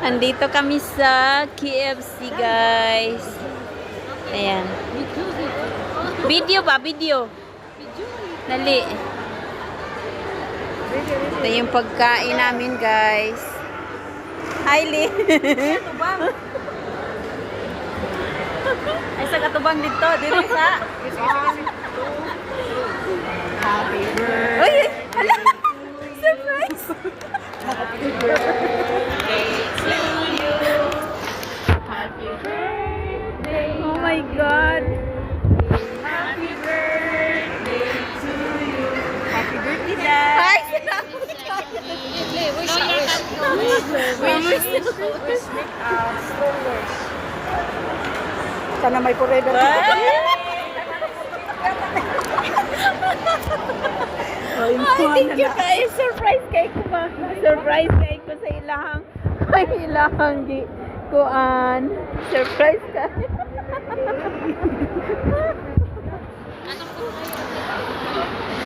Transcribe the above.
Andito kami sa KFC, guys. Ayan. Video ba? Video. Dali. Ito yung pagkain namin, guys. Hi, Lee. Ay, sa katubang dito. Dito sa... Happy birthday. Uy! Hala! Surprise! Happy birthday to you. Happy birthday. Oh my God. Happy birthday to you. Happy birthday, Dad. Hi! Sana may forever. Ay, thank you guys. Surprise kay ko ba? Surprise kay ko sa ilahang ilahang kuan. Surprise kay.